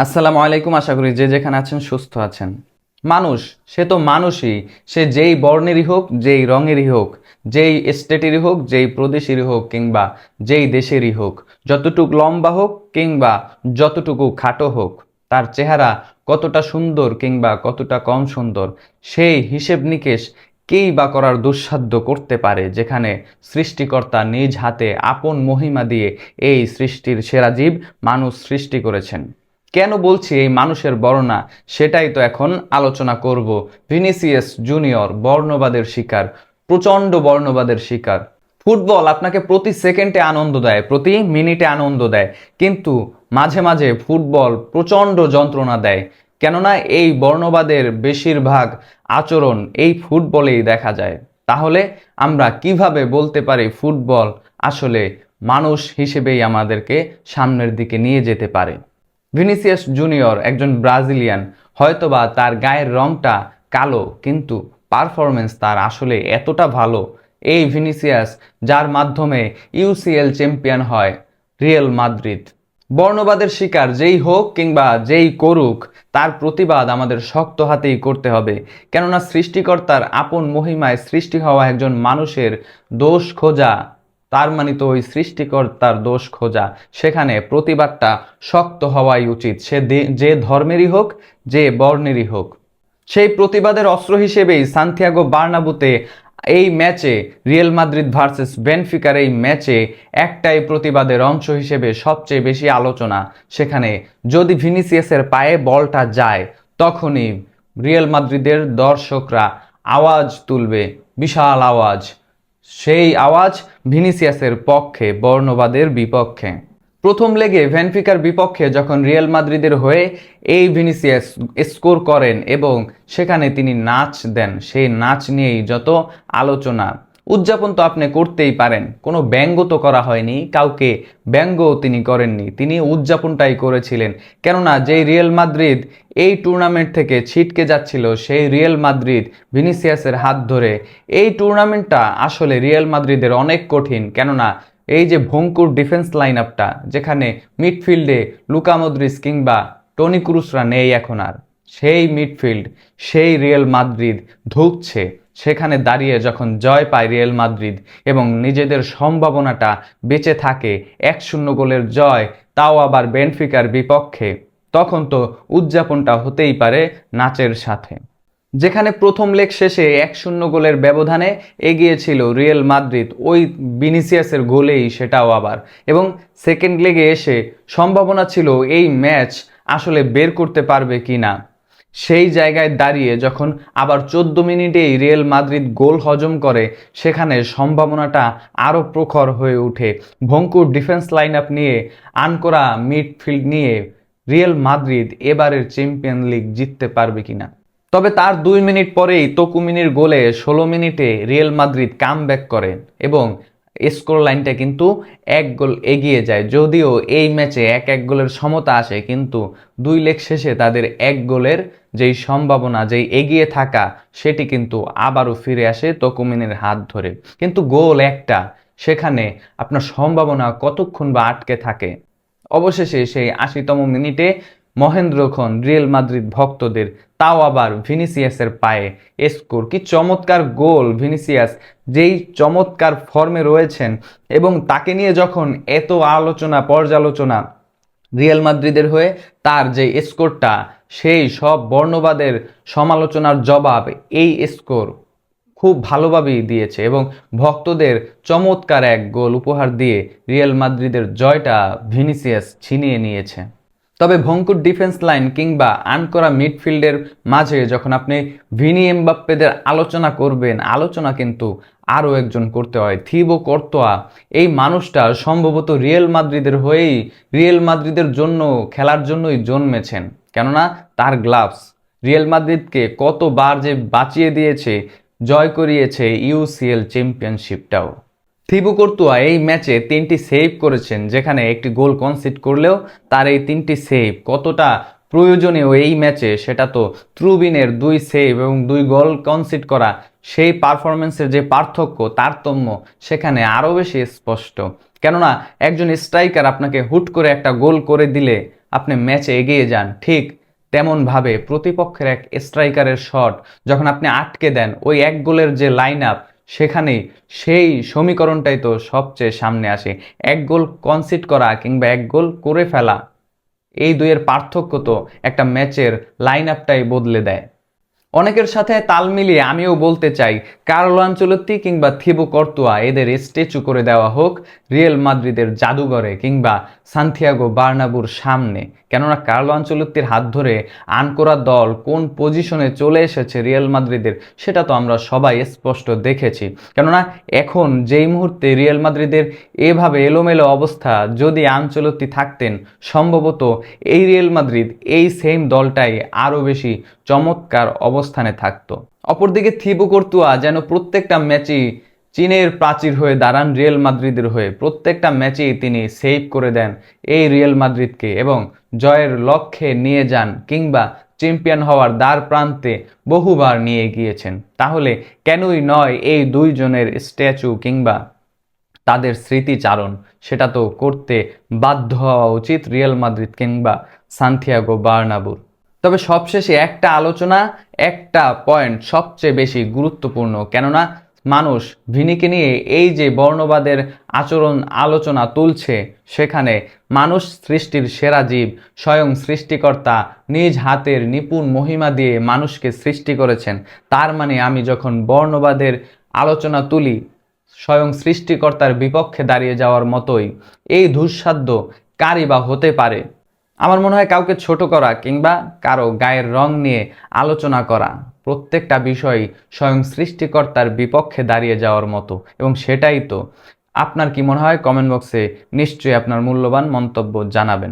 আসসালামু আলাইকুম। আশা করি যে যেখানে আছেন সুস্থ আছেন। মানুষ, সে তো মানুষই। সে যেই বর্ণেরই হোক, যেই রঙেরই হোক, যেই স্টেটেরই হোক, যেই প্রদেশেরই হোক, কিংবা যেই দেশেরই হোক, যতটুকু লম্বা হোক কিংবা যতটুকু খাটো হোক, তার চেহারা কতটা সুন্দর কিংবা কতটা কম সুন্দর, সেই হিসেব নিকেশ কেই বা করার দুঃসাধ্য করতে পারে, যেখানে সৃষ্টিকর্তা নিজ হাতে আপন মহিমা দিয়ে এই সৃষ্টির সেরা জীব মানুষ সৃষ্টি করেছেন। কেন বলছি এই মানুষের বর্ণনা, সেটাই তো এখন আলোচনা করব। ভিনিসিয়াস জুনিয়র বর্ণবাদের শিকার, প্রচণ্ড বর্ণবাদের শিকার। ফুটবল আপনাকে প্রতি সেকেন্ডে আনন্দ দেয়, প্রতি মিনিটে আনন্দ দেয়, কিন্তু মাঝে মাঝে ফুটবল প্রচণ্ড যন্ত্রণা দেয়। কেননা এই বর্ণবাদের বেশিরভাগ আচরণ এই ফুটবলেই দেখা যায়। তাহলে আমরা কিভাবে বলতে পারি ফুটবল আসলে মানুষ হিসেবেই আমাদেরকে সামনের দিকে নিয়ে যেতে পারে? ভিনিসিয়াস জুনিয়র একজন ব্রাজিলিয়ান। হয়তোবা তার গায়ের রংটা কালো, কিন্তু পারফরমেন্স তার আসলে এতটা ভালো। এই ভিনিসিয়াস, যার মাধ্যমে ইউসিএল চ্যাম্পিয়ন হয় রিয়েল মাদ্রিদ। বর্ণবাদের শিকার যেই হোক কিংবা যেই করুক, তার প্রতিবাদ আমাদের শক্ত হাতেই করতে হবে। কেননা সৃষ্টিকর্তার আপন মহিমায় সৃষ্টি হওয়া একজন মানুষের দোষ খোঁজা, তার মানে তো ওই সৃষ্টিকর্তার দোষ খোঁজা। সেখানে প্রতিবাদটা শক্ত হওয়াই উচিত, সে যে ধর্মেরই হোক, যে বর্ণেরই হোক। সেই প্রতিবাদের অস্ত্র হিসেবেই সান্তিয়াগো বার্নাবুতে এই ম্যাচে, রিয়েল মাদ্রিদ ভার্সেস বেনফিকার এই ম্যাচে, একটাই প্রতিবাদের অংশ হিসেবে সবচেয়ে বেশি আলোচনা। সেখানে যদি ভিনিসিয়াসের পায়ে বলটা যায়, তখনই রিয়েল মাদ্রিদের দর্শকরা আওয়াজ তুলবে, বিশাল আওয়াজ। সেই আওয়াজ ভিনিসিয়াসের পক্ষে, বর্ণবাদের বিপক্ষে। প্রথম লেগে বেনফিকার বিপক্ষে যখন রিয়াল মাদ্রিদের হয়ে এই ভিনিসিয়াস স্কোর করেন এবং সেখানে তিনি নাচ দেন, সেই নাচ নিয়েই যত আলোচনা। উদযাপন তো আপনি করতেই পারেন, কোনো ব্যঙ্গ তো করা হয়নি, কাউকে ব্যঙ্গও তিনি করেননি, তিনি উদযাপনটাই করেছিলেন। কেননা যেই রিয়েল মাদ্রিদ এই টুর্নামেন্ট থেকে ছিটকে যাচ্ছিল, সেই রিয়েল মাদ্রিদ ভিনিসিয়াসের হাত ধরে, এই টুর্নামেন্টটা আসলে রিয়েল মাদ্রিদের অনেক কঠিন। কেননা এই যে ভঙ্গুর ডিফেন্স লাইন আপটা, যেখানে মিডফিল্ডে লুকা মদ্রিচ কিংবা টনি ক্রুসরা নেই এখন আর, সেই মিডফিল্ড, সেই রিয়েল মাদ্রিদ ধুঁকছে। সেখানে দাঁড়িয়ে যখন জয় পায় রিয়েল মাদ্রিদ এবং নিজেদের সম্ভাবনাটা বেঁচে থাকে, 1-0 গোলের জয়, তাও আবার বেনফিকার বিপক্ষে, তখন তো উদযাপনটা হতেই পারে নাচের সাথে। যেখানে প্রথম লেগ শেষে 1-0 গোলের ব্যবধানে এগিয়েছিল রিয়েল মাদ্রিদ, ওই ভিনিসিয়াসের গোলেই সেটাও আবার, এবং সেকেন্ড লেগে এসে সম্ভাবনা ছিল এই ম্যাচ আসলে বের করতে পারবে কি না। সেই জায়গায় দাঁড়িয়ে যখন আবার 14 মিনিটেই রিয়েল মাদ্রিদ গোল হজম করে, সেখানে সম্ভাবনাটা আরও প্রখর হয়ে ওঠে। ভঙ্গুর ডিফেন্স লাইন আপ নিয়ে, আনকরা মিডফিল্ড নিয়ে রিয়েল মাদ্রিদ এবারের চ্যাম্পিয়ন লিগ জিততে পারবে কিনা। তবে তার 2 মিনিট পরেই তোকুমিনির গোলে 16 মিনিটে রিয়েল মাদ্রিদ কামব্যাক করে এবং স্কোর লাইনটা কিন্তু 1 গোল এগিয়ে যায়। যদিও এই ম্যাচে 1-1 গোলের সমতা আসে, কিন্তু 2 লেগ শেষে তাদের 1 গোলের যেই সম্ভাবনা, যেই এগিয়ে থাকা, সেটি কিন্তু আবারও ফিরে আসে তোকুমিনির হাত ধরে। কিন্তু গোল একটা, সেখানে আপনার সম্ভাবনা কতক্ষণ বা আটকে থাকে। অবশেষে সেই 80তম মিনিটে মহেন্দ্রক্ষণ রিয়েল মাদ্রিদ ভক্তদের, তাও আবার ভিনিসিয়াসের পায়ে স্কোর। কি চমৎকার গোল! ভিনিসিয়াস যেই চমৎকার ফর্মে রয়েছেন, এবং তাকে নিয়ে যখন এত আলোচনা পর্যালোচনা রিয়েল মাদ্রিদের হয়ে, তার যে স্কোরটা, সেই সব বর্ণবাদের সমালোচনার জবাব এই স্কোর খুব ভালোভাবেই দিয়েছে এবং ভক্তদের চমৎকার এক গোল উপহার দিয়ে রিয়েল মাদ্রিদের জয়টা ভিনিসিয়াস ছিনিয়ে নিয়েছে। তবে ভঙ্গুর ডিফেন্স লাইন কিংবা আনকরা মিডফিল্ডের মাঝে যখন আপনি ভিনি এমবাপ্পেদের আলোচনা করবেন, আলোচনা কিন্তু আরও একজন করতে হয়, থিবো কর্তোয়া। এই মানুষটা সম্ভবত রিয়েল মাদ্রিদের হয়েই, রিয়েল মাদ্রিদের জন্য খেলার জন্যই জন্মেছেন। কেননা তার গ্লাভস রিয়েল মাদ্রিদকে কতবার যে বাঁচিয়ে দিয়েছে, জয় করিয়েছে ইউসিএল চ্যাম্পিয়নশিপটাও। থিবো কর্তোয়া এই ম্যাচে 3টি সেভ করেছেন, যেখানে একটি গোল কনসিড করলেও তার এই 3টি সেভ কতটা প্রয়োজনীয় এই ম্যাচে, সেটা তো ত্রুবিনের 2 সেভ এবং 2 গোল কনসিড করা, সেই পারফরমেন্সের যে পার্থক্য, তারতম্য সেখানে আরও বেশি স্পষ্ট। কেননা একজন স্ট্রাইকার আপনাকে হুট করে একটা গোল করে দিলে আপনি ম্যাচে এগিয়ে যান, ঠিক তেমনভাবে প্রতিপক্ষের এক স্ট্রাইকারের শট যখন আপনি আটকে দেন, ওই এক গোলের যে লাইন আপ, সেখানেই সেই সমীকরণটাই তো সবচেয়ে সামনে আসে। এক গোল কনসিড করা কিংবা এক গোল করে ফেলা, এই দুইয়ের পার্থক্য তো একটা ম্যাচের লাইন আপটাই বদলে দেয়। অনেকের সাথে তাল মিলিয়ে আমিও বলতে চাই, কার্লো আনচেলত্তি কিংবা থিবো কর্তুয়া এদের স্ট্যাচু করে দেওয়া হোক রিয়েল মাদ্রিদের জাদুঘরে কিংবা সান্তিয়াগো বার্নাবুর সামনে। কেননা কার্লো আনচেলত্তির হাত ধরে আনকোরা দল কোন পজিশনে চলে এসেছে রিয়েল মাদ্রিদের, সেটা তো আমরা সবাই স্পষ্ট দেখেছি। কেননা এখন যেই মুহূর্তে রিয়েল মাদ্রিদের এভাবে এলোমেলো অবস্থা, যদি আনচেলত্তি থাকতেন সম্ভবত এই রিয়েল মাদ্রিদ এই সেম দলটাই আরও বেশি চমৎকার অবস্থানে থাকতো। অপরদিকে থিবো কর্তুয়া যেন প্রত্যেকটা ম্যাচেই চীনের প্রাচীর হয়ে দাঁড়ান রিয়েল মাদ্রিদের হয়ে। প্রত্যেকটা ম্যাচেই তিনি সেভ করে দেন এই রিয়েল মাদ্রিদকে এবং জয়ের লক্ষ্যে নিয়ে যান কিংবা চ্যাম্পিয়ন হওয়ার দ্বার প্রান্তে বহুবার নিয়ে গিয়েছেন। তাহলে কেনই নয় এই দুইজনের স্ট্যাচু কিংবা তাদের স্মৃতিচারণ, সেটা তো করতে বাধ্য হওয়া উচিত রিয়েল মাদ্রিদ কিংবা সান্তিয়াগো বার্নাবুর। তবে সবশেষে একটা আলোচনা, একটা পয়েন্ট সবচেয়ে বেশি গুরুত্বপূর্ণ। কেননা মানুষ ভিনিকে নিয়ে এই যে বর্ণবাদের আলোচনা তুলছে, সেখানে মানুষ সৃষ্টির সেরা জীব, স্বয়ং সৃষ্টিকর্তা নিজ হাতের নিপুণ মহিমা দিয়ে মানুষকে সৃষ্টি করেছেন। তার মানে আমি যখন বর্ণবাদের আলোচনা তুলি, স্বয়ং সৃষ্টিকর্তার বিপক্ষে দাঁড়িয়ে যাওয়ার মতোই এই দুঃসাধ্য কারই বা হতে পারে। আমার মনে হয় কাউকে ছোট করা কিংবা কারো গায়ের রং নিয়ে আলোচনা করা, প্রত্যেকটা বিষয় স্বয়ং সৃষ্টিকর্তার বিপক্ষে দাঁড়িয়ে যাওয়ার মতো, এবং সেটাই তো। আপনার কি মনে হয়? কমেন্ট বক্সে নিশ্চয়ই আপনার মূল্যবান মন্তব্য জানাবেন।